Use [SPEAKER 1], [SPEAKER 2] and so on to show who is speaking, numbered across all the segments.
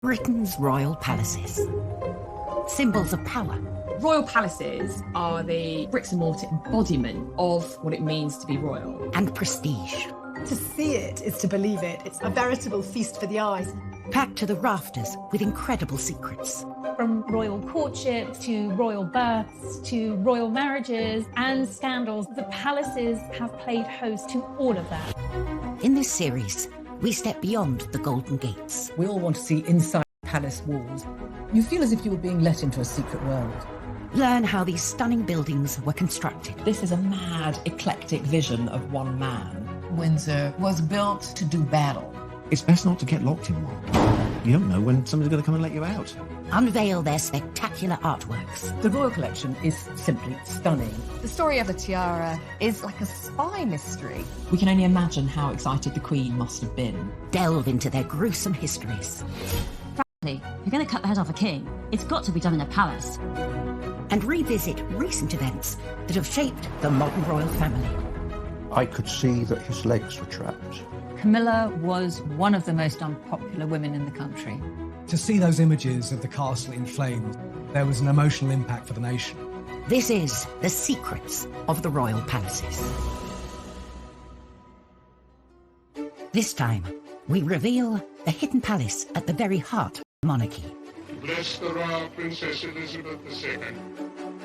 [SPEAKER 1] Britain's royal palaces. Symbols of power.
[SPEAKER 2] Royal palaces are the bricks and mortar embodiment of what it means to be royal.
[SPEAKER 1] And prestige.
[SPEAKER 3] To see it is to believe it. It's a veritable feast for the eyes.
[SPEAKER 1] Packed to the rafters with incredible secrets.
[SPEAKER 4] From royal courtships to royal births to royal marriages and scandals, the palaces have played host to all of that.
[SPEAKER 1] In this series, we step beyond the Golden Gates.
[SPEAKER 5] We all want to see inside palace walls. You feel as if you were being let into a secret world.
[SPEAKER 1] Learn how these stunning buildings were constructed.
[SPEAKER 6] This is a mad, eclectic vision of one man.
[SPEAKER 7] Windsor was built to do battle.
[SPEAKER 8] It's best not to get locked in one. You don't know when somebody's going to come and let you out.
[SPEAKER 1] Unveil their spectacular artworks.
[SPEAKER 5] The royal collection is simply stunning.
[SPEAKER 9] The story of the tiara is like a spy mystery.
[SPEAKER 6] We can only imagine how excited the Queen must have been.
[SPEAKER 1] Delve into their gruesome histories.
[SPEAKER 10] Frankly, if you're going to cut the head off a king, it's got to be done in a palace.
[SPEAKER 1] And revisit recent events that have shaped the modern royal family.
[SPEAKER 11] I could see that his legs were trapped.
[SPEAKER 12] Camilla was one of the most unpopular women in the country.
[SPEAKER 13] To see those images of the castle in flames, there was an emotional impact for the nation.
[SPEAKER 1] This is The Secrets of the Royal Palaces. This time, we reveal the hidden palace at the very heart of the monarchy.
[SPEAKER 14] Bless the Royal Princess Elizabeth II.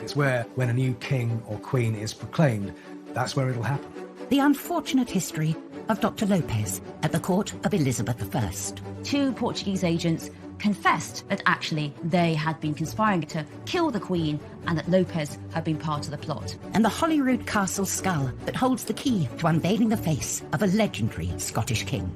[SPEAKER 13] It's where, when a new king or queen is proclaimed, that's where it'll happen.
[SPEAKER 1] The unfortunate history of Dr. Lopez at the court of Elizabeth I.
[SPEAKER 10] 2 Portuguese agents confessed that actually they had been conspiring to kill the Queen and that Lopez had been part of the plot.
[SPEAKER 1] And the Holyrood Castle skull that holds the key to unveiling the face of a legendary Scottish king.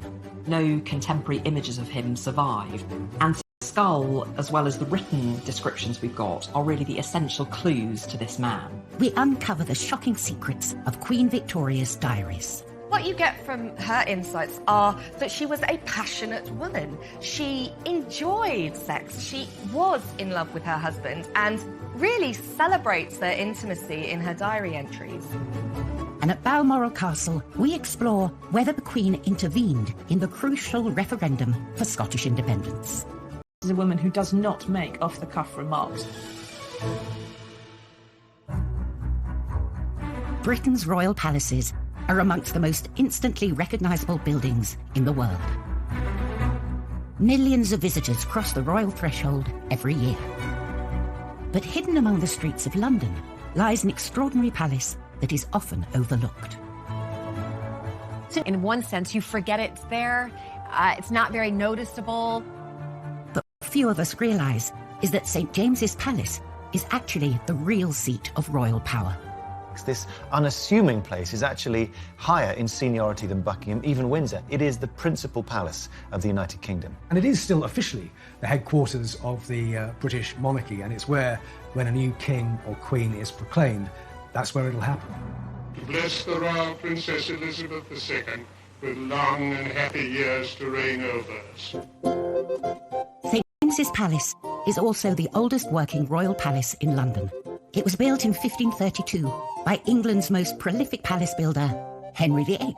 [SPEAKER 6] No contemporary images of him survive, and the skull, as well as the written descriptions we've got, are really the essential clues to this man.
[SPEAKER 1] We uncover the shocking secrets of Queen Victoria's diaries.
[SPEAKER 9] What you get from her insights are that she was a passionate woman. She enjoyed sex. She was in love with her husband and really celebrates their intimacy in her diary entries.
[SPEAKER 1] And at Balmoral Castle, we explore whether the Queen intervened in the crucial referendum for Scottish independence.
[SPEAKER 2] This is a woman who does not make off-the-cuff remarks.
[SPEAKER 1] Britain's royal palaces are amongst the most instantly recognisable buildings in the world. Millions of visitors cross the royal threshold every year. But hidden among the streets of London lies an extraordinary palace that is often overlooked.
[SPEAKER 9] In one sense, you forget it's there. It's not very noticeable.
[SPEAKER 1] But what few of us realise is that St James's Palace is actually the real seat of royal power.
[SPEAKER 15] This unassuming place is actually higher in seniority than Buckingham, even Windsor. It is the principal palace of the United Kingdom.
[SPEAKER 13] And it is still officially the headquarters of the British monarchy, and it's where, when a new king or queen is proclaimed, that's where it'll happen.
[SPEAKER 14] To bless the Royal Princess Elizabeth II with long and happy years to reign over us.
[SPEAKER 1] St James's Palace is also the oldest working royal palace in London. It was built in 1532 by England's most prolific palace builder, Henry VIII.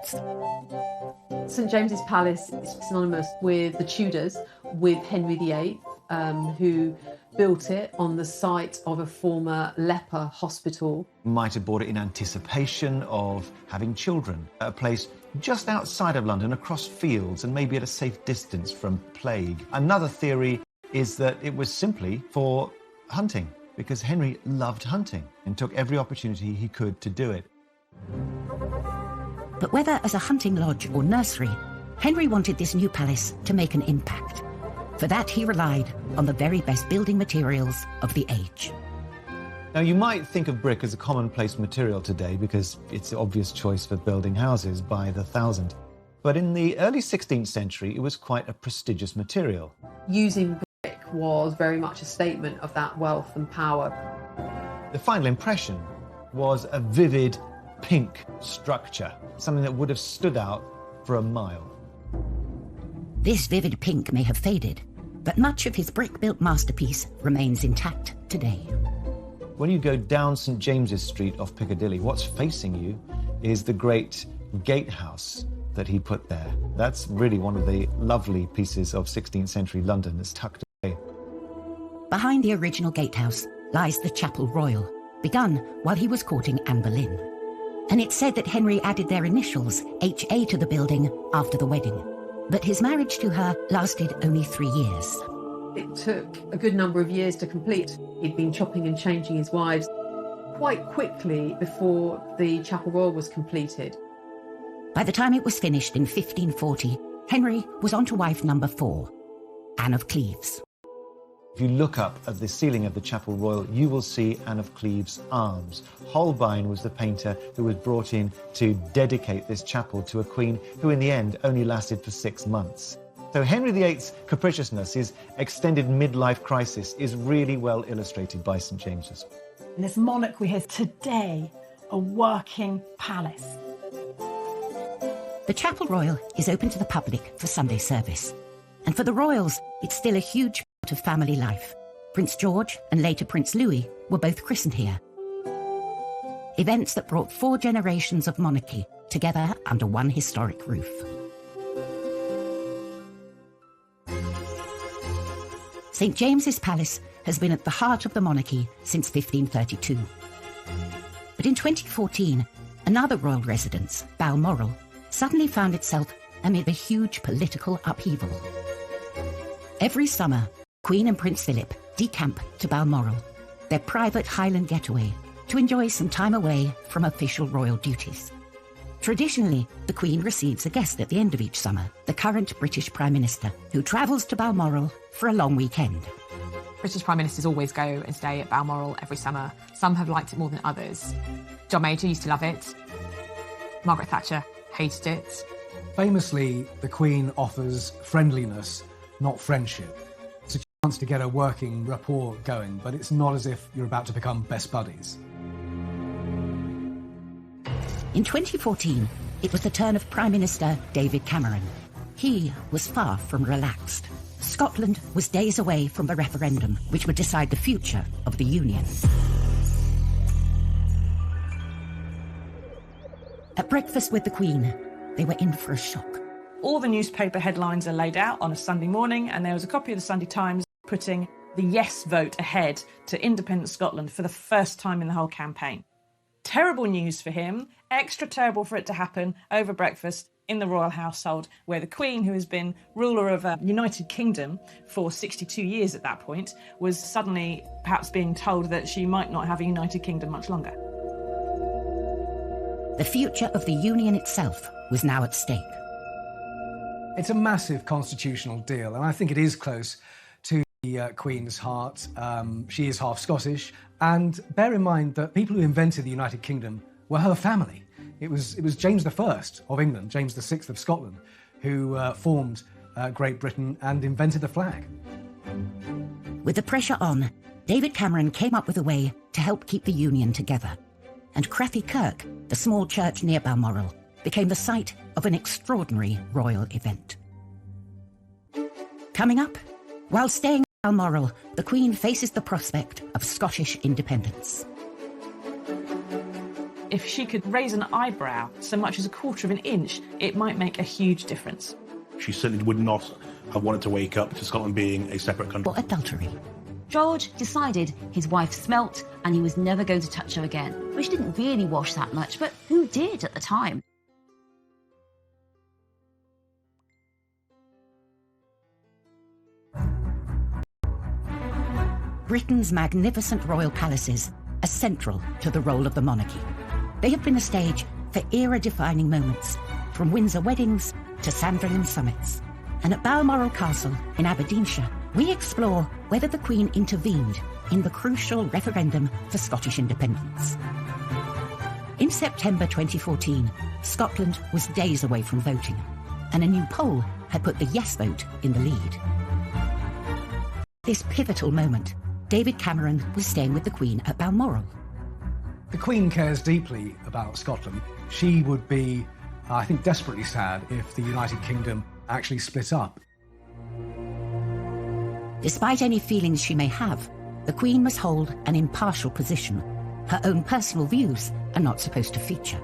[SPEAKER 16] St James's Palace is synonymous with the Tudors, with Henry VIII, who built it on the site of a former leper hospital.
[SPEAKER 15] Might have bought it in anticipation of having children, at a place just outside of London, across fields and maybe at a safe distance from plague. Another theory is that it was simply for hunting, because Henry loved hunting and took every opportunity he could to do it.
[SPEAKER 1] But whether as a hunting lodge or nursery, Henry wanted this new palace to make an impact. For that, he relied on the very best building materials of the age.
[SPEAKER 15] Now, you might think of brick as a commonplace material today because it's the obvious choice for building houses by the thousand. But in the early 16th century, it was quite a prestigious material.
[SPEAKER 16] Using brick was very much a statement of that wealth and power.
[SPEAKER 15] The final impression was a vivid pink structure, something that would have stood out for a mile.
[SPEAKER 1] This vivid pink may have faded, but much of his brick-built masterpiece remains intact today.
[SPEAKER 15] When you go down St James's Street off Piccadilly, what's facing you is the great gatehouse that he put there. That's really one of the lovely pieces of 16th century London that's tucked away.
[SPEAKER 1] Behind the original gatehouse lies the Chapel Royal, begun while he was courting Anne Boleyn. And it's said that Henry added their initials, HA, to the building after the wedding. But his marriage to her lasted only 3 years.
[SPEAKER 16] It took a good number of years to complete. He'd been chopping and changing his wives quite quickly before the Chapel Royal was completed.
[SPEAKER 1] By the time it was finished in 1540, Henry was on to wife number 4, Anne of Cleves.
[SPEAKER 15] If you look up at the ceiling of the Chapel Royal, you will see Anne of Cleves' arms. Holbein was the painter who was brought in to dedicate this chapel to a queen who in the end only lasted for 6 months. So Henry VIII's capriciousness, his extended midlife crisis, is really well illustrated by St James's.
[SPEAKER 3] And this monarch we have today, a working palace.
[SPEAKER 1] The Chapel Royal is open to the public for Sunday service. And for the royals, it's still a huge part of family life. Prince George and later Prince Louis were both christened here. Events that brought 4 generations of monarchy together under one historic roof. St James's Palace has been at the heart of the monarchy since 1532. But in 2014, another royal residence, Balmoral, suddenly found itself amid a huge political upheaval. Every summer, Queen and Prince Philip decamp to Balmoral, their private Highland getaway, to enjoy some time away from official royal duties. Traditionally, the Queen receives a guest at the end of each summer, the current British Prime Minister, who travels to Balmoral for a long weekend.
[SPEAKER 2] British Prime Ministers always go and stay at Balmoral every summer. Some have liked it more than others. John Major used to love it. Margaret Thatcher hated it.
[SPEAKER 13] Famously, the Queen offers friendliness, not friendship. It's a chance to get a working rapport going, but it's not as if you're about to become best buddies.
[SPEAKER 1] In 2014, it was the turn of Prime Minister David Cameron. He was far from relaxed. Scotland was days away from the referendum, which would decide the future of the Union. At breakfast with the Queen, they were in for a shock.
[SPEAKER 17] All the newspaper headlines are laid out on a Sunday morning, and there was a copy of the Sunday Times putting the yes vote ahead to independent Scotland for the first time in the whole campaign. Terrible news for him, extra terrible for it to happen over breakfast in the royal household, where the Queen, who has been ruler of a United Kingdom for 62 years at that point, was suddenly perhaps being told that she might not have a United Kingdom much longer.
[SPEAKER 1] The future of the Union itself was now at stake.
[SPEAKER 13] It's a massive constitutional deal, and I think it is close to the Queen's heart. She is half Scottish, and bear in mind that people who invented the United Kingdom were her family. It was James I of England, James VI of Scotland, who formed Great Britain and invented the flag.
[SPEAKER 1] With the pressure on, David Cameron came up with a way to help keep the Union together. And Crathie Kirk, the small church near Balmoral, became the site of an extraordinary royal event. Coming up, while staying at Balmoral, the Queen faces the prospect of Scottish independence.
[SPEAKER 17] If she could raise an eyebrow so much as a quarter of an inch, it might make a huge difference.
[SPEAKER 18] She certainly would not have wanted to wake up to Scotland being a separate country.
[SPEAKER 1] Or adultery.
[SPEAKER 10] George decided his wife smelt and he was never going to touch her again, which didn't really wash that much, but who did at the time?
[SPEAKER 1] Britain's magnificent royal palaces are central to the role of the monarchy. They have been a stage for era-defining moments, from Windsor weddings to Sandringham summits. And at Balmoral Castle in Aberdeenshire, we explore whether the Queen intervened in the crucial referendum for Scottish independence. In September 2014, Scotland was days away from voting, and a new poll had put the yes vote in the lead. This pivotal moment, David Cameron was staying with the Queen at Balmoral.
[SPEAKER 13] The Queen cares deeply about Scotland. She would be, I think, desperately sad if the United Kingdom actually split up.
[SPEAKER 1] Despite any feelings she may have, the Queen must hold an impartial position. Her own personal views are not supposed to feature.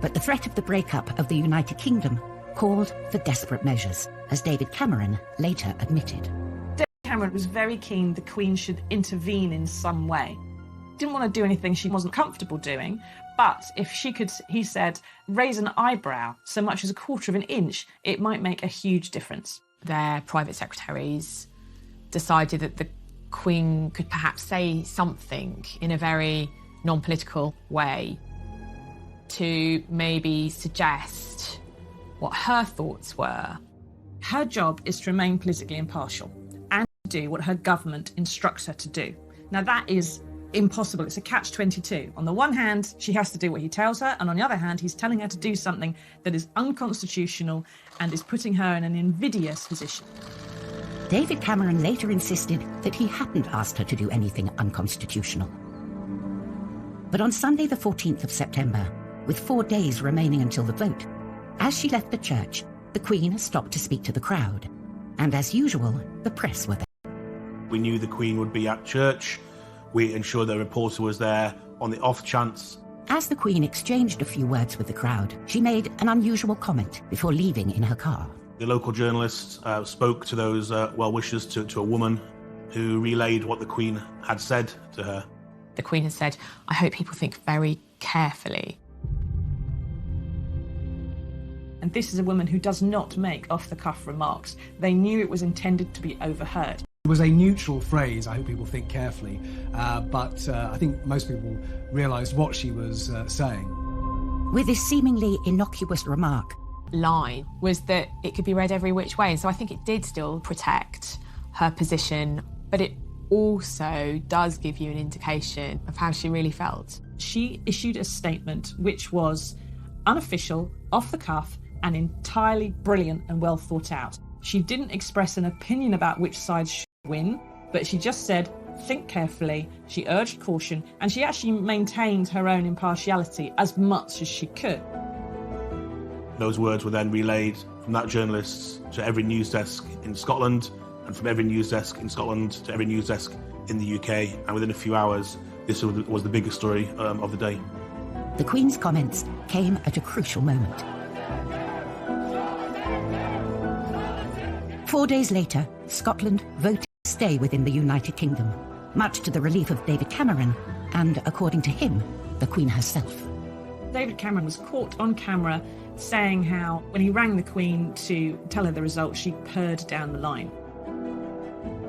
[SPEAKER 1] But the threat of the breakup of the United Kingdom called for desperate measures, as David Cameron later admitted.
[SPEAKER 17] David Cameron was very keen the Queen should intervene in some way. Didn't want to do anything she wasn't comfortable doing, but if she could, he said, raise an eyebrow so much as a quarter of an inch, it might make a huge difference.
[SPEAKER 2] Their private secretaries decided that the Queen could perhaps say something in a very non-political way to maybe suggest what her thoughts were.
[SPEAKER 17] Her job is to remain politically impartial and to do what her government instructs her to do. Now that is impossible. It's a catch-22. On the one hand, she has to do what he tells her, and on the other hand, he's telling her to do something that is unconstitutional and is putting her in an invidious position.
[SPEAKER 1] David Cameron later insisted that he hadn't asked her to do anything unconstitutional. But on Sunday the 14th of September, with 4 days remaining until the vote, as she left the church, the Queen stopped to speak to the crowd. And as usual, the press were there.
[SPEAKER 18] We knew the Queen would be at church. We ensured the reporter was there on the off chance.
[SPEAKER 1] As the Queen exchanged a few words with the crowd, she made an unusual comment before leaving in her car.
[SPEAKER 18] The local journalists spoke to those well-wishers to a woman who relayed what the Queen had said to her.
[SPEAKER 2] The Queen had said, "I hope people think very carefully."
[SPEAKER 17] And this is a woman who does not make off-the-cuff remarks. They knew it was intended to be overheard.
[SPEAKER 13] It was a neutral phrase, I hope people think carefully, but I think most people realised what she was saying.
[SPEAKER 1] With this seemingly innocuous remark,
[SPEAKER 2] line was that it could be read every which way. So I think it did still protect her position, but it also does give you an indication of how she really felt.
[SPEAKER 17] She issued a statement which was unofficial, off the cuff, and entirely brilliant and well thought out. She didn't express an opinion about which side should win, but she just said, think carefully. She urged caution, and she actually maintained her own impartiality as much as she could.
[SPEAKER 18] Those words were then relayed from that journalist to every news desk in Scotland, and from every news desk in Scotland to every news desk in the UK, and within a few hours, this was the biggest story of the day.
[SPEAKER 1] The Queen's comments came at a crucial moment. 4 days later, Scotland voted to stay within the United Kingdom, much to the relief of David Cameron and, according to him, the Queen herself.
[SPEAKER 17] David Cameron was caught on camera saying how, when he rang the Queen to tell her the result, she purred down the line.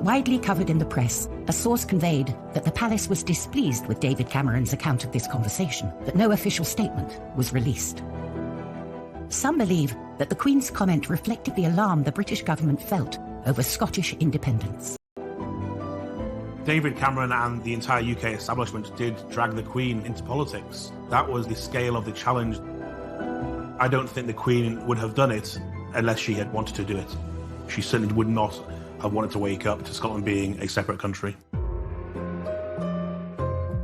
[SPEAKER 1] Widely covered in the press, a source conveyed that the palace was displeased with David Cameron's account of this conversation, but no official statement was released. Some believe that the Queen's comment reflected the alarm the British government felt over Scottish independence.
[SPEAKER 18] David Cameron and the entire UK establishment did drag the Queen into politics. That was the scale of the challenge. I don't think the Queen would have done it unless she had wanted to do it. She certainly would not have wanted to wake up to Scotland being a separate country.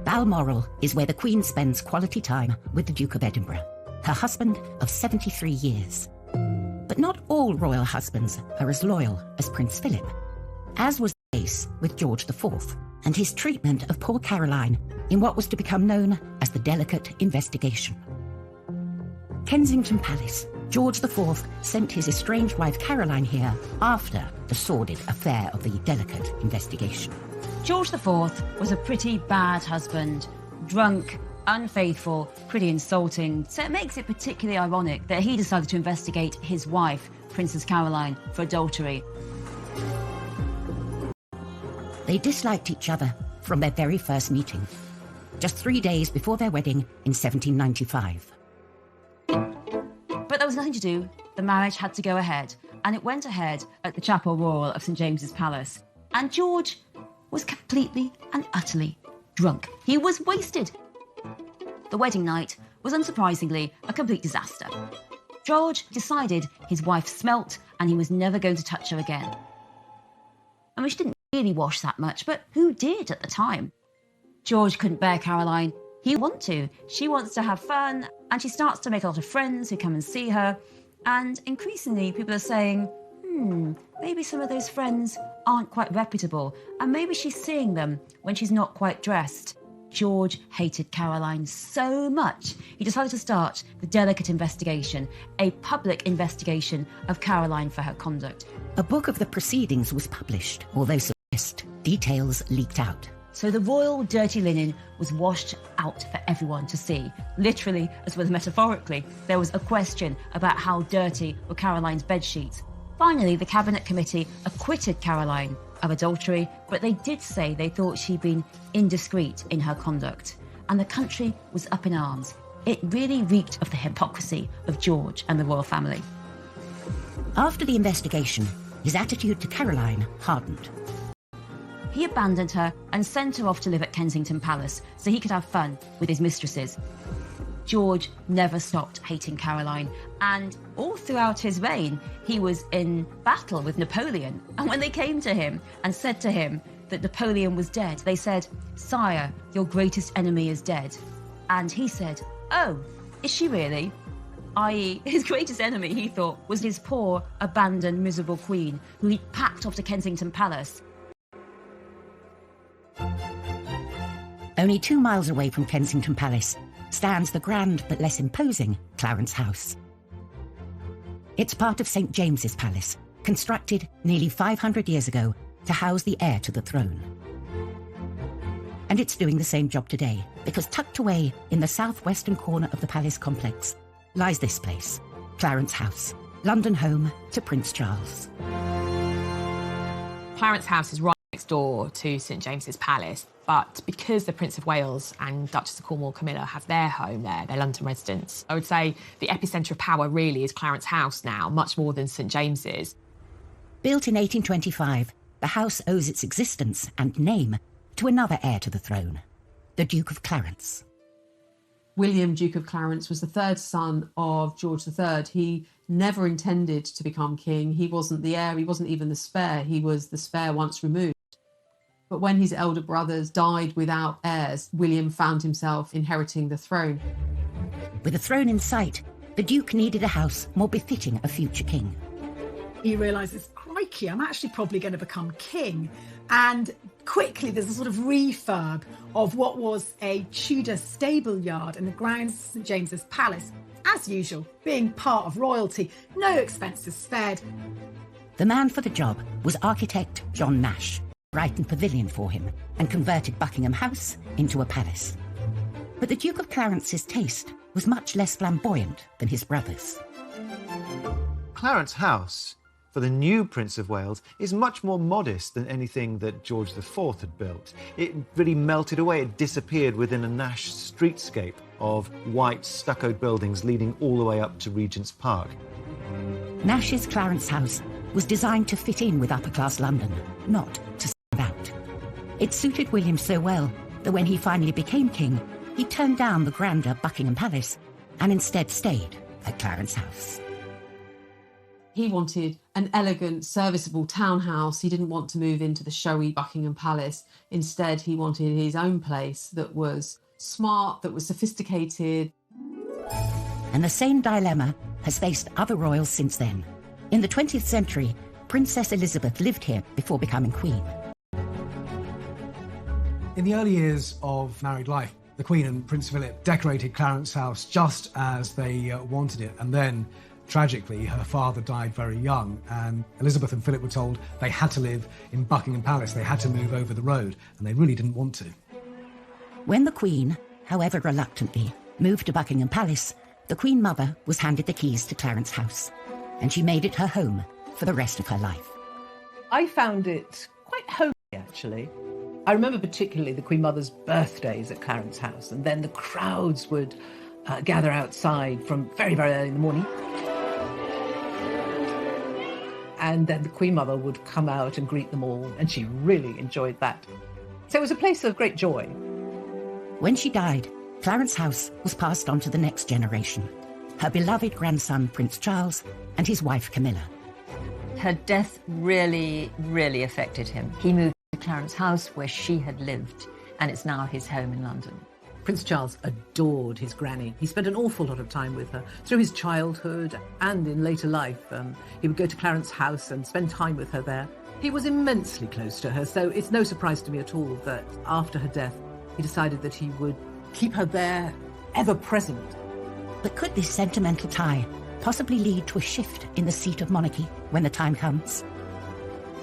[SPEAKER 1] Balmoral is where the Queen spends quality time with the Duke of Edinburgh, her husband of 73 years. But not all royal husbands are as loyal as Prince Philip, as was the case with George IV and his treatment of poor Caroline in what was to become known as the Delicate Investigation. Kensington Palace. George IV sent his estranged wife Caroline here after the sordid affair of the Delicate Investigation.
[SPEAKER 10] George IV was a pretty bad husband, drunk, unfaithful, pretty insulting, so it makes it particularly ironic that he decided to investigate his wife, Princess Caroline, for adultery.
[SPEAKER 1] They disliked each other from their very first meeting, just 3 days before their wedding in 1795.
[SPEAKER 10] But there was nothing to do. The marriage had to go ahead, and it went ahead at the Chapel Royal of St James's Palace. And George was completely and utterly drunk. He was wasted. The wedding night was unsurprisingly a complete disaster. George decided his wife smelt and he was never going to touch her again. I mean, she didn't really wash that much, but who did at the time? George couldn't bear Caroline. He wants to. She wants to have fun, and she starts to make a lot of friends who come and see her. And increasingly, people are saying, maybe some of those friends aren't quite reputable, and maybe she's seeing them when she's not quite dressed. George hated Caroline so much, he decided to start the delicate investigation, a public investigation of Caroline for her conduct.
[SPEAKER 1] A book of the proceedings was published, although suppressed. Details leaked out.
[SPEAKER 10] So the royal dirty linen was washed out for everyone to see. Literally, as well as metaphorically, there was a question about how dirty were Caroline's bedsheets. Finally, the Cabinet Committee acquitted Caroline of adultery, but they did say they thought she'd been indiscreet in her conduct. And the country was up in arms. It really reeked of the hypocrisy of George and the royal family.
[SPEAKER 1] After the investigation, his attitude to Caroline hardened.
[SPEAKER 10] He abandoned her and sent her off to live at Kensington Palace so he could have fun with his mistresses. George never stopped hating Caroline, and all throughout his reign, he was in battle with Napoleon. And when they came to him and said to him that Napoleon was dead, they said, "Sire, your greatest enemy is dead." And he said, "Oh, is she really?" I.e., his greatest enemy, he thought, was his poor, abandoned, miserable queen, who he'd packed off to Kensington Palace.
[SPEAKER 1] Only 2 miles away from Kensington Palace stands the grand but less imposing Clarence House. It's part of St James's Palace, constructed nearly 500 years ago to house the heir to the throne. And it's doing the same job today, because tucked away in the southwestern corner of the palace complex lies this place, Clarence House, London home to Prince Charles.
[SPEAKER 2] Clarence House is right next door to St James's Palace, but because the Prince of Wales and Duchess of Cornwall Camilla have their home there, their London residence, I would say the epicentre of power really is Clarence House now, much more than St James's.
[SPEAKER 1] Built in 1825, the house owes its existence and name to another heir to the throne, the Duke of Clarence.
[SPEAKER 16] William, Duke of Clarence, was the third son of George III. He never intended to become king. He wasn't the heir, he wasn't even the spare. He was the spare once removed. But when his elder brothers died without heirs, William found himself inheriting the throne.
[SPEAKER 1] With a throne in sight, the Duke needed a house more befitting a future king.
[SPEAKER 3] He realises, crikey, I'm actually probably going to become king. And quickly there's a sort of refurb of what was a Tudor stable yard in the grounds of St James's Palace. As usual, being part of royalty, no expenses spared.
[SPEAKER 1] The man for the job was architect John Nash, brightened pavilion for him and converted Buckingham House into a palace. But the Duke of Clarence's taste was much less flamboyant than his brother's.
[SPEAKER 15] Clarence House, for the new Prince of Wales, is much more modest than anything that George IV had built. It really melted away, it disappeared within a Nash streetscape of white stuccoed buildings leading all the way up to Regent's Park.
[SPEAKER 1] Nash's Clarence House was designed to fit in with upper-class London, not to stand out. It suited William so well that when he finally became king, he turned down the grander Buckingham Palace and instead stayed at Clarence House.
[SPEAKER 16] He wanted an elegant, serviceable townhouse. He didn't want to move into the showy Buckingham Palace. Instead, he wanted his own place that was smart, that was sophisticated.
[SPEAKER 1] And the same dilemma has faced other royals since then. In the 20th century, Princess Elizabeth lived here before becoming queen.
[SPEAKER 13] In the early years of married life, the Queen and Prince Philip decorated Clarence House just as they wanted it, and then tragically, her father died very young, and Elizabeth and Philip were told they had to live in Buckingham Palace. They had to move over the road, and they really didn't want to.
[SPEAKER 1] When the Queen, however reluctantly, moved to Buckingham Palace, the Queen Mother was handed the keys to Clarence House, and she made it her home for the rest of her life.
[SPEAKER 5] I found it quite homely, actually. I remember particularly the Queen Mother's birthdays at Clarence House, and then the crowds would gather outside from very, very early in the morning. And then the Queen Mother would come out and greet them all, and she really enjoyed that. So it was a place of great joy.
[SPEAKER 1] When she died, Clarence House was passed on to the next generation, her beloved grandson Prince Charles and his wife Camilla.
[SPEAKER 12] Her death really, really affected him. He moved to Clarence House where she had lived, and it's now his home in London.
[SPEAKER 5] Prince Charles adored his granny. He spent an awful lot of time with her through his childhood and in later life. He would go to Clarence House and spend time with her there. He was immensely close to her, so it's no surprise to me at all that after her death,
[SPEAKER 16] He decided that he would keep her there, ever present.
[SPEAKER 1] But could this sentimental tie possibly lead to a shift in the seat of monarchy when the time comes?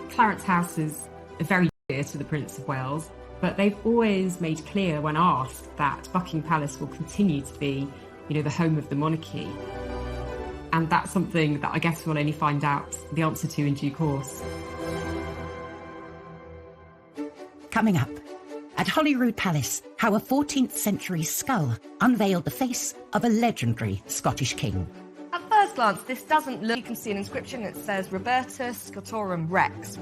[SPEAKER 19] Clarence House is very dear to the Prince of Wales, but they've always made clear when asked that Buckingham Palace will continue to be, the home of the monarchy. And that's something that I guess we'll only find out the answer to in due course.
[SPEAKER 1] Coming up, at Holyrood Palace, how a 14th century skull unveiled the face of a legendary Scottish king.
[SPEAKER 9] At first glance, this doesn't look... You can see an inscription that says Robertus Scotorum Rex.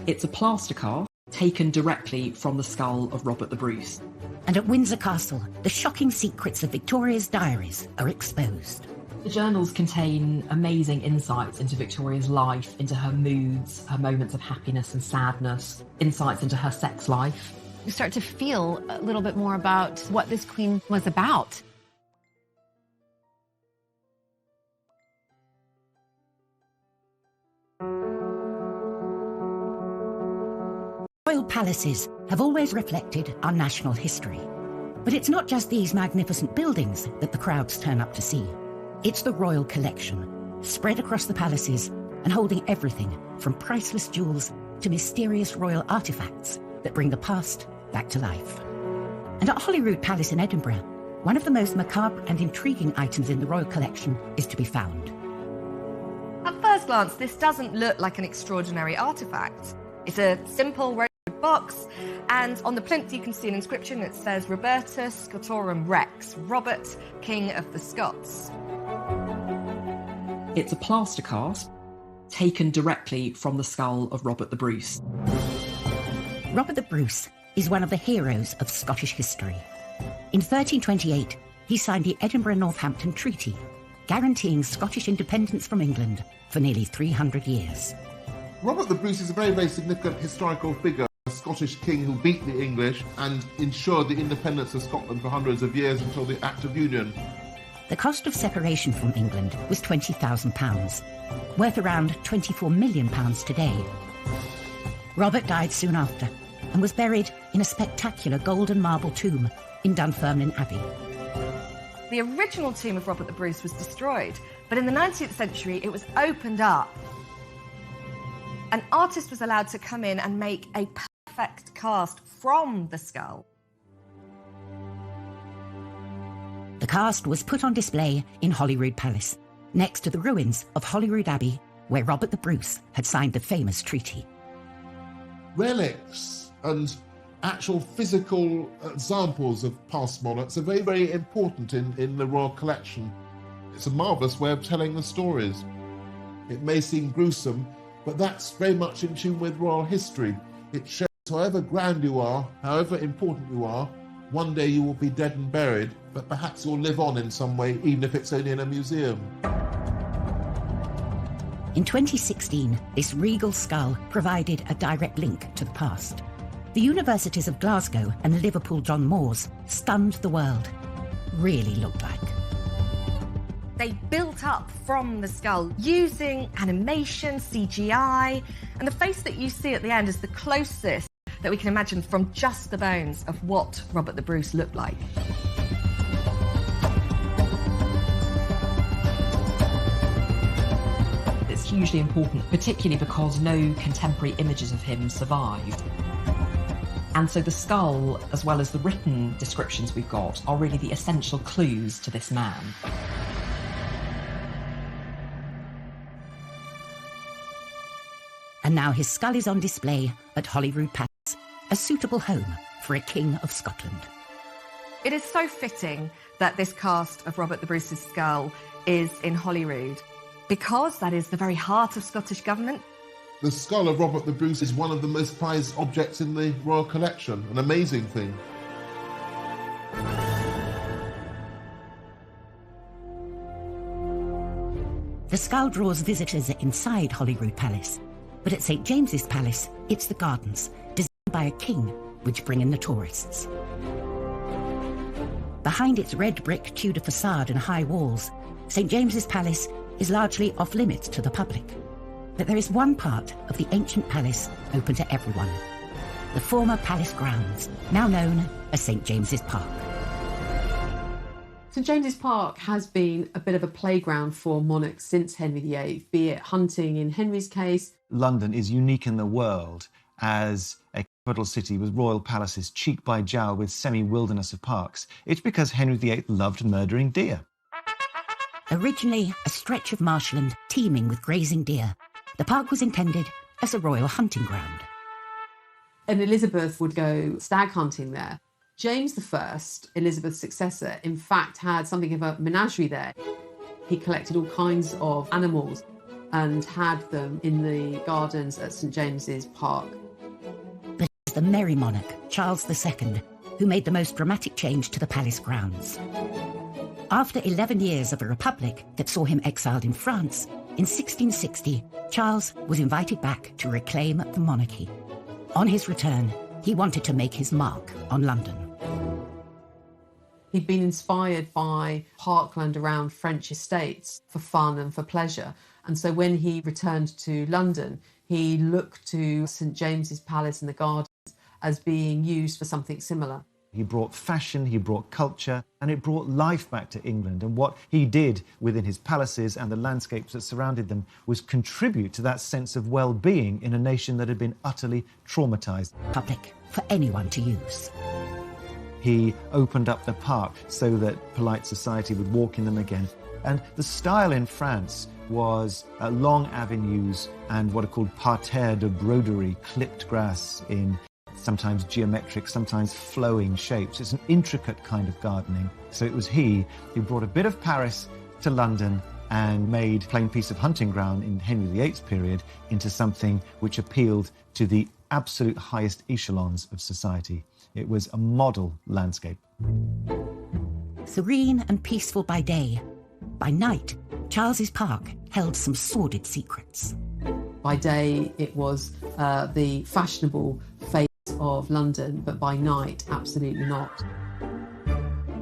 [SPEAKER 6] It's a plaster cast taken directly from the skull of Robert the Bruce.
[SPEAKER 1] And at Windsor Castle, the shocking secrets of Victoria's diaries are exposed.
[SPEAKER 6] The journals contain amazing insights into Victoria's life, into her moods, her moments of happiness and sadness, insights into her sex life.
[SPEAKER 2] You start to feel a little bit more about what this queen was about.
[SPEAKER 1] Royal palaces have always reflected our national history. But it's not just these magnificent buildings that the crowds turn up to see. It's the royal collection, spread across the palaces and holding everything from priceless jewels to mysterious royal artifacts that bring the past back to life. And at Holyrood Palace in Edinburgh, one of the most macabre and intriguing items in the royal collection is to be found.
[SPEAKER 9] At first glance, this doesn't look like an extraordinary artifact. It's a simple rosewood box, and on the plinth you can see an inscription that says Robertus Scotorum Rex, Robert, King of the Scots.
[SPEAKER 6] It's a plaster cast taken directly from the skull of Robert the Bruce.
[SPEAKER 1] Robert the Bruce is one of the heroes of Scottish history. In 1328, he signed the Edinburgh-Northampton Treaty, guaranteeing Scottish independence from England for nearly 300 years.
[SPEAKER 20] Robert the Bruce is a very, very significant historical figure, a Scottish king who beat the English and ensured the independence of Scotland for hundreds of years until the Act of Union.
[SPEAKER 1] The cost of separation from England was £20,000, worth around £24 million today. Robert died soon after and was buried in a spectacular golden marble tomb in Dunfermline Abbey.
[SPEAKER 9] The original tomb of Robert the Bruce was destroyed, but in the 19th century it was opened up. An artist was allowed to come in and make a perfect cast from the skull.
[SPEAKER 1] The cast was put on display in Holyrood Palace, next to the ruins of Holyrood Abbey, where Robert the Bruce had signed the famous treaty.
[SPEAKER 20] Relics and actual physical examples of past monarchs are very, very important in the royal collection. It's a marvellous way of telling the stories. It may seem gruesome, but that's very much in tune with royal history. It shows however grand you are, however important you are, one day you will be dead and buried, but perhaps you'll live on in some way, even if it's only in a museum.
[SPEAKER 1] In 2016, this regal skull provided a direct link to the past. The universities of Glasgow and Liverpool John Moores stunned the world. Really looked like.
[SPEAKER 9] They built up from the skull using animation, CGI, and the face that you see at the end is the closest that we can imagine from just the bones of what Robert the Bruce looked like.
[SPEAKER 6] It's hugely important, particularly because no contemporary images of him survived. And so the skull, as well as the written descriptions we've got, are really the essential clues to this man.
[SPEAKER 1] And now his skull is on display at Holyrood Palace, a suitable home for a King of Scotland.
[SPEAKER 9] It is so fitting that this cast of Robert the Bruce's skull is in Holyrood, because that is the very heart of Scottish government.
[SPEAKER 20] The skull of Robert the Bruce is one of the most prized objects in the royal collection, an amazing thing.
[SPEAKER 1] The skull draws visitors inside Holyrood Palace, but at St James's Palace, it's the gardens, designed by a king, which bring in the tourists. Behind its red brick Tudor facade and high walls, St James's Palace is largely off-limits to the public. But there is one part of the ancient palace open to everyone. the former palace grounds, now known as St James's Park.
[SPEAKER 16] St James's Park has been a bit of a playground for monarchs since Henry VIII, be it hunting in Henry's case.
[SPEAKER 15] London is unique in the world as a capital city with royal palaces cheek by jowl with semi-wilderness of parks. It's because Henry VIII loved murdering deer.
[SPEAKER 1] Originally a stretch of marshland teeming with grazing deer, the park was intended as a royal hunting ground.
[SPEAKER 16] And Elizabeth would go stag hunting there. James I, Elizabeth's successor, in fact had something of a menagerie there. He collected all kinds of animals and had them in the gardens at St James's Park.
[SPEAKER 1] But it was the merry monarch, Charles II, who made the most dramatic change to the palace grounds. After 11 years of a republic that saw him exiled in France, in 1660, Charles was invited back to reclaim the monarchy. On his return, he wanted to make his mark on London.
[SPEAKER 16] He'd been inspired by parkland around French estates for fun and for pleasure. And so when he returned to London, he looked to St James's Palace and the gardens as being used for something similar.
[SPEAKER 15] He brought fashion, he brought culture, and it brought life back to England. And what he did within his palaces and the landscapes that surrounded them was contribute to that sense of well-being in a nation that had been utterly traumatised.
[SPEAKER 1] Public for anyone to use.
[SPEAKER 15] He opened up the park so that polite society would walk in them again. And the style in France was long avenues and what are called parterres de broderie, clipped grass in sometimes geometric, sometimes flowing shapes. It's an intricate kind of gardening. So it was he who brought a bit of Paris to London and made a plain piece of hunting ground in Henry VIII's period into something which appealed to the absolute highest echelons of society. It was a model landscape.
[SPEAKER 1] Serene and peaceful by day, by night, Charles's Park held some sordid secrets.
[SPEAKER 16] By day, it was the fashionable face of London, but by night, absolutely not.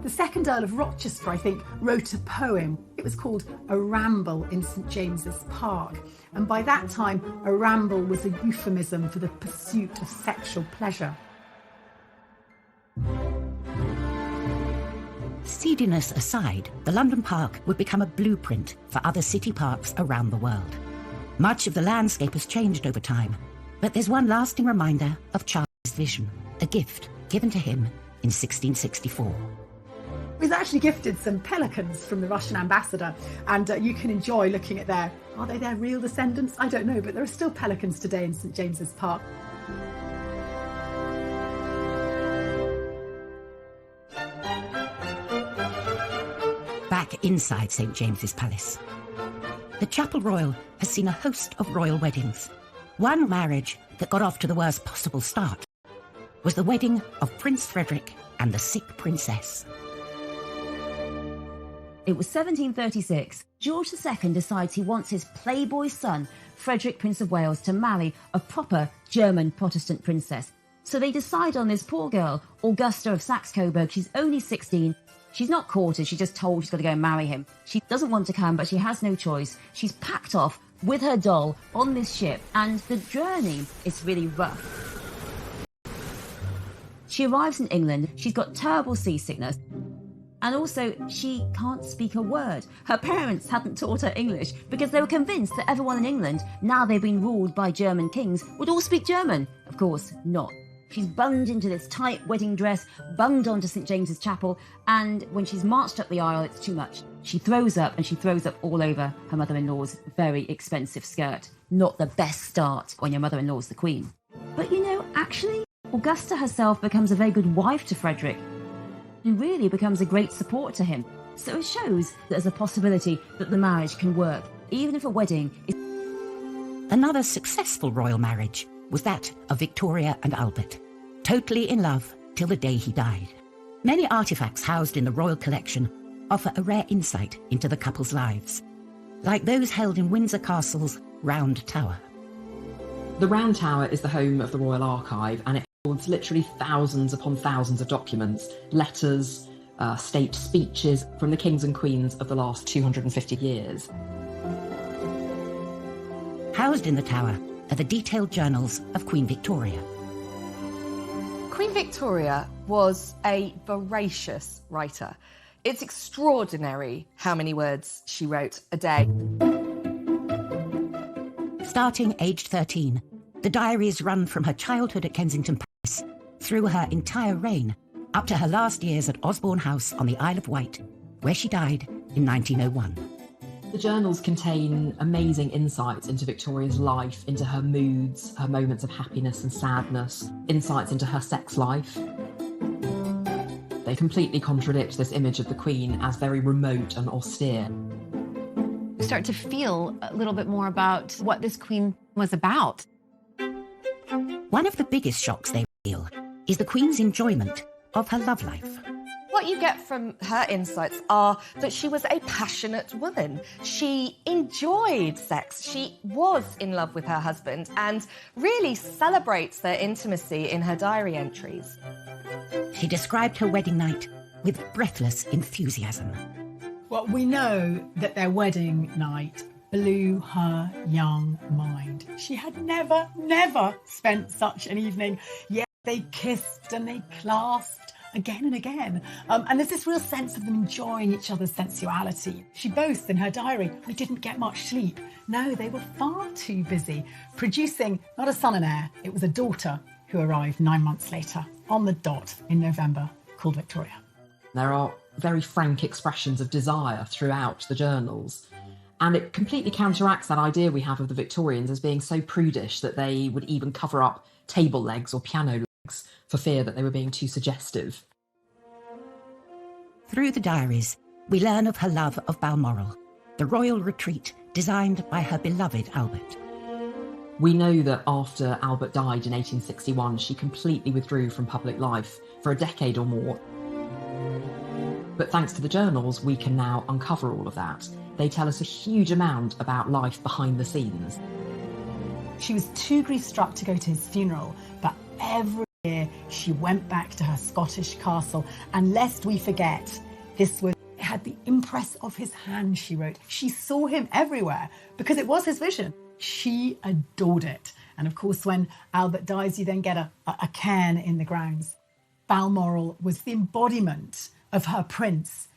[SPEAKER 3] The second Earl of Rochester, I think, wrote a poem. It was called A Ramble in St James's Park. And by that time, a ramble was a euphemism for the pursuit of sexual pleasure.
[SPEAKER 1] Seediness aside, the London Park would become a blueprint for other city parks around the world. Much of the landscape has changed over time, but there's one lasting reminder of Charles' vision, a gift given to him in 1664.
[SPEAKER 3] He was actually gifted some pelicans from the Russian ambassador, and you can enjoy looking at are they their real descendants? I don't know, but there are still pelicans today in St James's Park.
[SPEAKER 1] Back inside St James's Palace, the Chapel Royal has seen a host of royal weddings. One marriage that got off to the worst possible start was the wedding of Prince Frederick and the sick princess.
[SPEAKER 10] It was 1736. George II decides he wants his playboy son, Frederick, Prince of Wales, to marry a proper German Protestant princess. So they decide on this poor girl, Augusta of Saxe-Coburg. She's only 16. She's not courted, she's just told she's got to go and marry him. She doesn't want to come, but she has no choice. She's packed off with her doll on this ship, and the journey is really rough. She arrives in England, she's got terrible seasickness, and also she can't speak a word. Her parents hadn't taught her English because they were convinced that everyone in England, now they've been ruled by German kings, would all speak German. Of course not. She's bunged into this tight wedding dress, bunged onto St James's Chapel, and when she's marched up the aisle, it's too much. She throws up, and she throws up all over her mother-in-law's very expensive skirt. Not the best start when your mother-in-law's the Queen. But actually, Augusta herself becomes a very good wife to Frederick, and really becomes a great support to him. So it shows that there's a possibility that the marriage can work, even if a wedding is...
[SPEAKER 1] Another successful royal marriage was that of Victoria and Albert, totally in love till the day he died. Many artefacts housed in the royal collection offer a rare insight into the couple's lives, like those held in Windsor Castle's Round Tower.
[SPEAKER 6] The Round Tower is the home of the Royal Archive, and it holds literally thousands upon thousands of documents, letters, state speeches from the kings and queens of the last 250 years.
[SPEAKER 1] Housed in the tower are the detailed journals of Queen Victoria.
[SPEAKER 9] Queen Victoria was a voracious writer. It's extraordinary how many words she wrote a day.
[SPEAKER 1] Starting aged 13, the diaries run from her childhood at Kensington Palace through her entire reign up to her last years at Osborne House on the Isle of Wight, where she died in 1901.
[SPEAKER 6] The journals contain amazing insights into Victoria's life, into her moods, her moments of happiness and sadness, insights into her sex life. They completely contradict this image of the Queen as very remote and austere.
[SPEAKER 10] You start to feel a little bit more about what this Queen was about.
[SPEAKER 1] One of the biggest shocks they reveal is the Queen's enjoyment of her love life.
[SPEAKER 9] What you get from her insights are that she was a passionate woman. She enjoyed sex. She was in love with her husband and really celebrates their intimacy in her diary entries.
[SPEAKER 1] She described her wedding night with breathless enthusiasm.
[SPEAKER 3] Well, we know that their wedding night blew her young mind. She had never spent such an evening. Yet they kissed and they clasped again and again. And there's this real sense of them enjoying each other's sensuality. She boasts in her diary, "We didn't get much sleep." No, they were far too busy producing not a son and heir, it was a daughter who arrived 9 months later on the dot in November, called Victoria.
[SPEAKER 6] There are very frank expressions of desire throughout the journals. And it completely counteracts that idea we have of the Victorians as being so prudish that they would even cover up table legs or piano legs for fear that they were being too suggestive.
[SPEAKER 1] Through the diaries, we learn of her love of Balmoral, the royal retreat designed by her beloved Albert.
[SPEAKER 6] We know that after Albert died in 1861, she completely withdrew from public life for a decade or more. But thanks to the journals, we can now uncover all of that. They tell us a huge amount about life behind the scenes.
[SPEAKER 3] She was too grief-struck to go to his funeral, but every year she went back to her Scottish castle. And lest we forget, it had the impress of his hand, she wrote. She saw him everywhere because it was his vision. She adored it. And of course, when Albert dies, you then get a cairn in the grounds. Balmoral was the embodiment of her prince.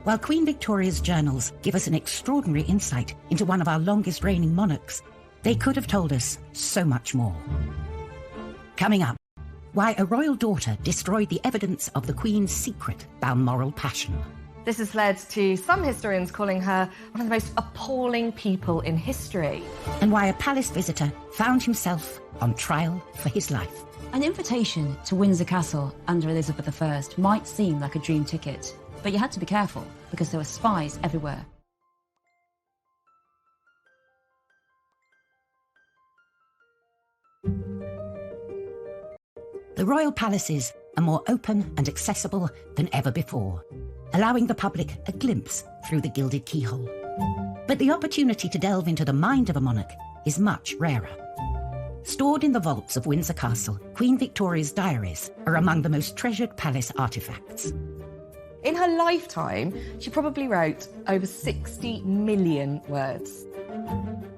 [SPEAKER 1] While Queen Victoria's journals give us an extraordinary insight into one of our longest reigning monarchs, they could have told us so much more. Coming up, why a royal daughter destroyed the evidence of the Queen's secret Balmoral passion.
[SPEAKER 9] This has led to some historians calling her one of the most appalling people in history.
[SPEAKER 1] And why a palace visitor found himself on trial for his life.
[SPEAKER 10] An invitation to Windsor Castle under Elizabeth I might seem like a dream ticket, but you had to be careful because there were spies everywhere.
[SPEAKER 1] The royal palaces are more open and accessible than ever before, allowing the public a glimpse through the gilded keyhole. But the opportunity to delve into the mind of a monarch is much rarer. Stored in the vaults of Windsor Castle, Queen Victoria's diaries are among the most treasured palace artefacts.
[SPEAKER 9] In her lifetime, she probably wrote over 60 million words.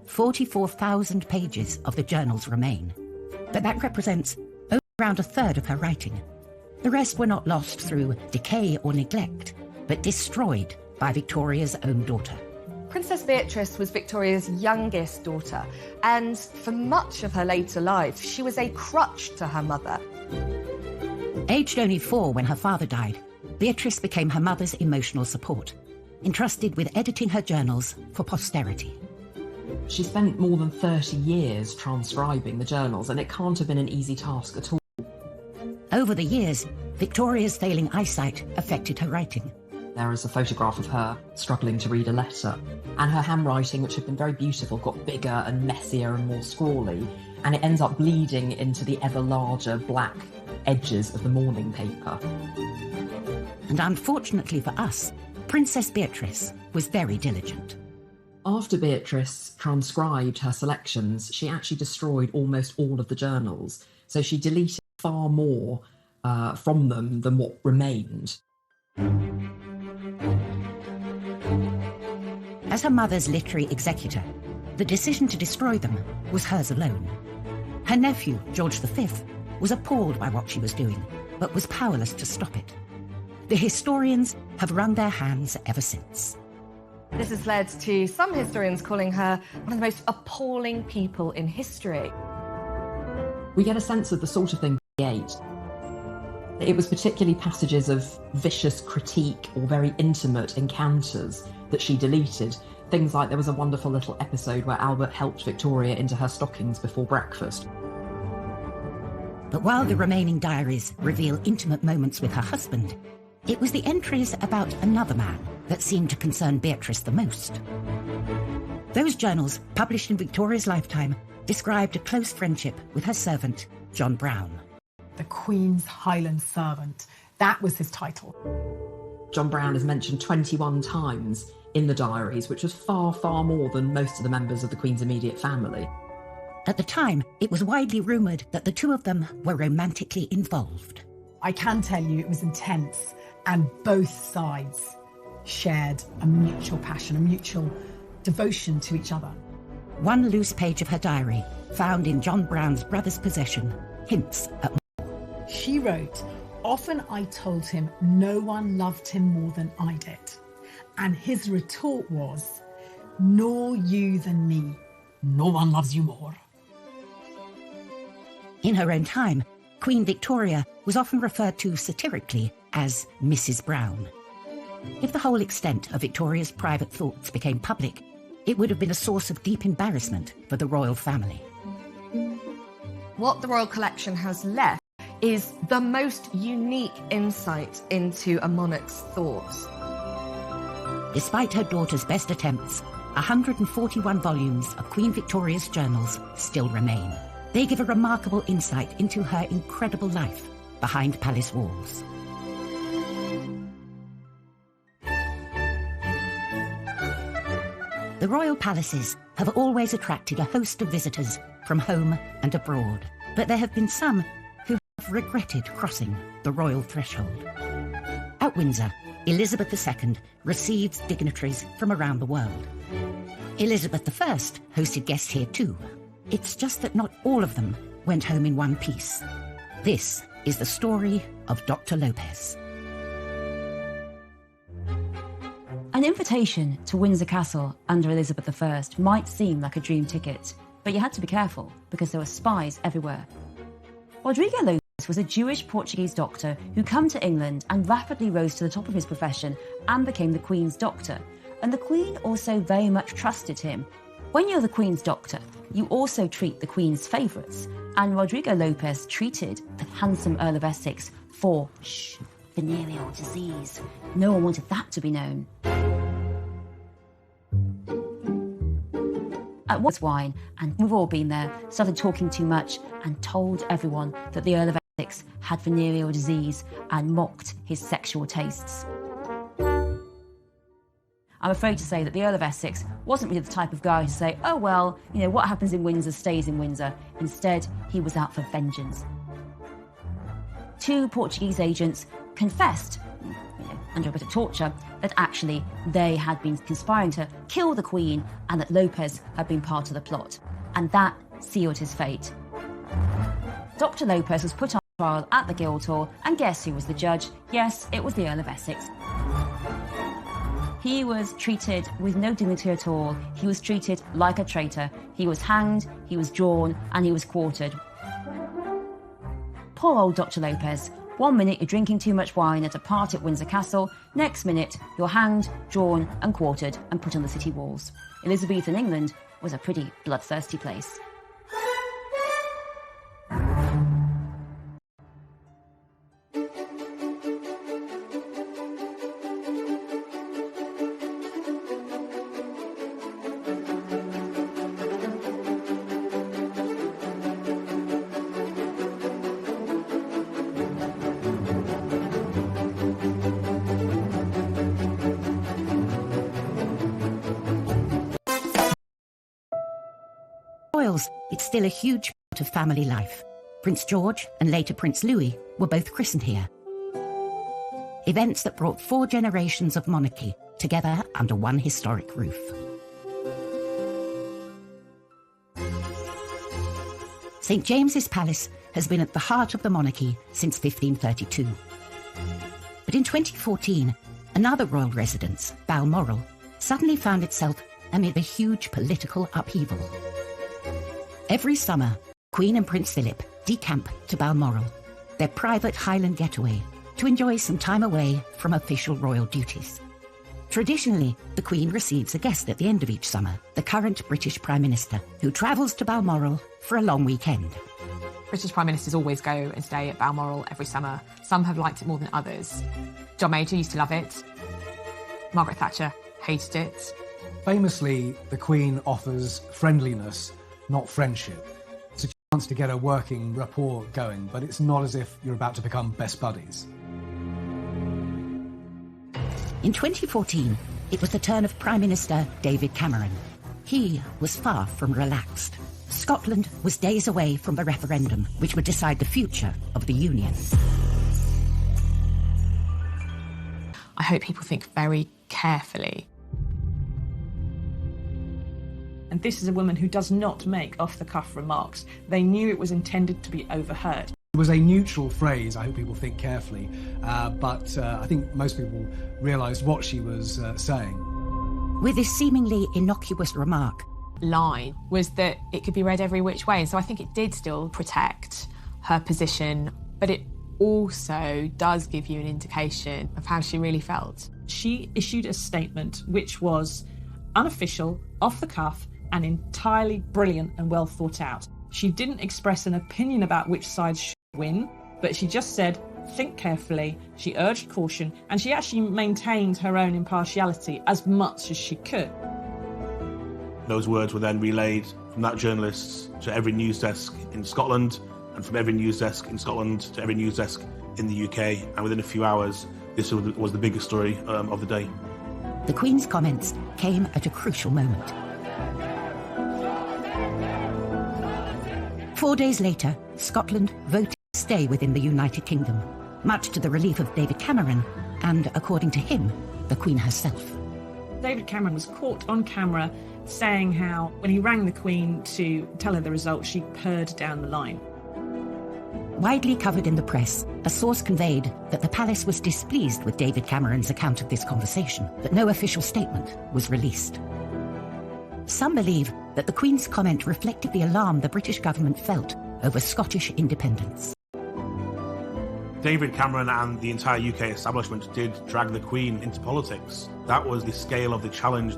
[SPEAKER 1] 44,000 pages of the journals remain, but that represents only around a third of her writing. The rest were not lost through decay or neglect, but destroyed by Victoria's own daughter.
[SPEAKER 9] Princess Beatrice was Victoria's youngest daughter, and for much of her later life, she was a crutch to her mother.
[SPEAKER 1] Aged only 4 when her father died, Beatrice became her mother's emotional support, entrusted with editing her journals for posterity.
[SPEAKER 6] She spent more than 30 years transcribing the journals, and it can't have been an easy task at all.
[SPEAKER 1] Over the years, Victoria's failing eyesight affected her writing.
[SPEAKER 6] There is a photograph of her struggling to read a letter, and her handwriting, which had been very beautiful, got bigger and messier and more scrawly, and it ends up bleeding into the ever larger black edges of the morning paper.
[SPEAKER 1] And unfortunately for us, Princess Beatrice was very diligent.
[SPEAKER 6] After Beatrice transcribed her selections, she actually destroyed almost all of the journals, so she deleted far more from them than what remained.
[SPEAKER 1] As her mother's literary executor, the decision to destroy them was hers alone. Her nephew, George V, was appalled by what she was doing, but was powerless to stop it. The historians have wrung their hands ever since.
[SPEAKER 9] This has led to some historians calling her one of the most appalling people in history.
[SPEAKER 6] We get a sense of the sort of thing she ate. It was particularly passages of vicious critique or very intimate encounters that she deleted. Things like there was a wonderful little episode where Albert helped Victoria into her stockings before breakfast.
[SPEAKER 1] But while the remaining diaries reveal intimate moments with her husband, it was the entries about another man that seemed to concern Beatrice the most. Those journals, published in Victoria's lifetime, described a close friendship with her servant, John Brown.
[SPEAKER 3] The Queen's Highland Servant. That was his title.
[SPEAKER 6] John Brown is mentioned 21 times in the diaries, which was far, far more than most of the members of the Queen's immediate family.
[SPEAKER 1] At the time, it was widely rumoured that the two of them were romantically involved.
[SPEAKER 3] I can tell you it was intense, and both sides shared a mutual passion, a mutual devotion to each other.
[SPEAKER 1] One loose page of her diary, found in John Brown's brother's possession, hints at more.
[SPEAKER 3] She wrote, "Often I told him no one loved him more than I did. And his retort was, nor you than me. No one loves you more."
[SPEAKER 1] In her own time, Queen Victoria was often referred to satirically as Mrs. Brown. If the whole extent of Victoria's private thoughts became public, it would have been a source of deep embarrassment for the royal family.
[SPEAKER 9] What the Royal Collection has left is the most unique insight into a monarch's thoughts.
[SPEAKER 1] Despite her daughter's best attempts, 141 volumes of Queen Victoria's journals still remain. They give a remarkable insight into her incredible life behind palace walls. The royal palaces have always attracted a host of visitors from home and abroad, but there have been some who have regretted crossing the royal threshold. At Windsor, Elizabeth II receives dignitaries from around the world. Elizabeth I hosted guests here too. It's just that not all of them went home in one piece. This is the story of Dr. Lopez.
[SPEAKER 10] An invitation to Windsor Castle under Elizabeth I might seem like a dream ticket, but you had to be careful because there were spies everywhere. Rodrigo Lopez was a Jewish Portuguese doctor who came to England and rapidly rose to the top of his profession and became the Queen's doctor. And the Queen also very much trusted him. When you're the Queen's doctor, you also treat the Queen's favourites. And Rodrigo Lopez treated the handsome Earl of Essex for venereal disease. No one wanted that to be known. At once wine, and we've all been there, started talking too much and told everyone that the Earl of Essex had venereal disease and mocked his sexual tastes. I'm afraid to say that the Earl of Essex wasn't really the type of guy to say, oh well, what happens in Windsor stays in Windsor. Instead, he was out for vengeance. 2 Portuguese agents confessed, under a bit of torture, that actually they had been conspiring to kill the Queen and that Lopez had been part of the plot. And that sealed his fate. Dr. Lopez was put on trial at the Guildhall, and guess who was the judge? Yes, it was the Earl of Essex. He was treated with no dignity at all. He was treated like a traitor. He was hanged, he was drawn, and he was quartered. Poor old Dr. Lopez. One minute you're drinking too much wine at a party at Windsor Castle, next minute you're hanged, drawn, and quartered and put on the city walls. Elizabethan England was a pretty bloodthirsty place.
[SPEAKER 1] Royals, it's still a huge part of family life. Prince George and later Prince Louis were both christened here. Events that brought 4 generations of monarchy together under one historic roof. St James's Palace has been at the heart of the monarchy since 1532. But in 2014, another royal residence, Balmoral, suddenly found itself amid a huge political upheaval. Every summer, Queen and Prince Philip decamp to Balmoral, their private Highland getaway, to enjoy some time away from official royal duties. Traditionally, the Queen receives a guest at the end of each summer, the current British Prime Minister, who travels to Balmoral for a long weekend.
[SPEAKER 2] British Prime Ministers always go and stay at Balmoral every summer. Some have liked it more than others. John Major used to love it. Margaret Thatcher hated it.
[SPEAKER 13] Famously, the Queen offers friendliness, not friendship. It's a chance to get a working rapport going, but it's not as if you're about to become best buddies.
[SPEAKER 1] In 2014, it was the turn of Prime Minister David Cameron. He was far from relaxed. Scotland was days away from the referendum, which would decide the future of the Union.
[SPEAKER 2] I hope people think very carefully.
[SPEAKER 17] And this is a woman who does not make off-the-cuff remarks. They knew it was intended to be overheard.
[SPEAKER 13] It was a neutral phrase, I hope people think carefully, but I think most people realised what she was saying.
[SPEAKER 1] With this seemingly innocuous remark,
[SPEAKER 2] line was that it could be read every which way. And so I think it did still protect her position, but it also does give you an indication of how she really felt.
[SPEAKER 17] She issued a statement which was unofficial, off the cuff, and entirely brilliant and well thought out. She didn't express an opinion about which side should win, but she just said, think carefully. She urged caution, and she actually maintained her own impartiality as much as she could.
[SPEAKER 18] Those words were then relayed from that journalist to every news desk in Scotland, and from every news desk in Scotland to every news desk in the UK. And within a few hours, this was the biggest story of the day.
[SPEAKER 1] The Queen's comments came at a crucial moment. 4 days later, Scotland voted to stay within the United Kingdom, much to the relief of David Cameron and, according to him, the Queen herself.
[SPEAKER 17] David Cameron was caught on camera saying how, when he rang the Queen to tell her the result, she purred down the line.
[SPEAKER 1] Widely covered in the press, a source conveyed that the palace was displeased with David Cameron's account of this conversation, but no official statement was released. Some believe that the Queen's comment reflected the alarm the British government felt over Scottish independence.
[SPEAKER 18] David Cameron and the entire UK establishment did drag the Queen into politics. That was the scale of the challenge.